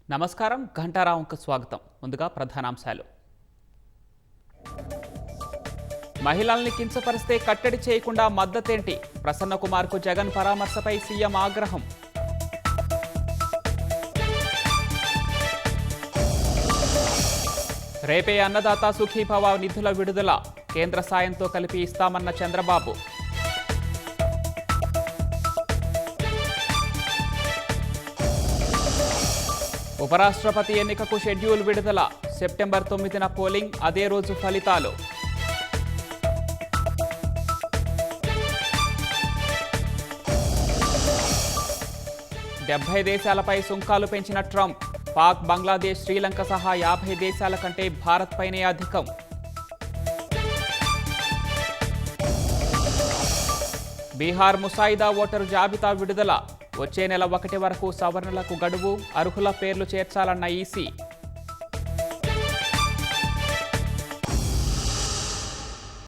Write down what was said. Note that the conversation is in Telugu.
నమస్కారం ఘంటారావుకు స్వాగతం. ముందుగా ప్రధానాంశాలు. మహిళల్ని కించపరిస్తే కట్టడి చేయకుండా మద్దతేంటి? ప్రసన్న కుమార్కు జగన్ పరామర్శపై సీఎం ఆగ్రహం. రేపే అన్నదాత సుఖీభవ నిధుల విడుదల, కేంద్ర సాయంతో కలిపి ఇస్తామన్న చంద్రబాబు. ఉపరాష్ట్రపతి ఎన్నికకు షెడ్యూల్ విడుదల, సెప్టెంబర్ 9న పోలింగ్, అదే రోజు ఫలితాలు. డెబ్బై దేశాలపై సుంకాలు పెంచిన ట్రంప్, పాక్, బంగ్లాదేశ్, శ్రీలంక సహా 50 దేశాల కంటే భారత్పైనే అధికం. బీహార్ ముసాయిదా ఓటరు జాబితా విడుదల, వచ్చే నెల 1 వరకు సవరణలకు గడువు, అర్హుల పేర్లు చేర్చాలన్న ఈసీ.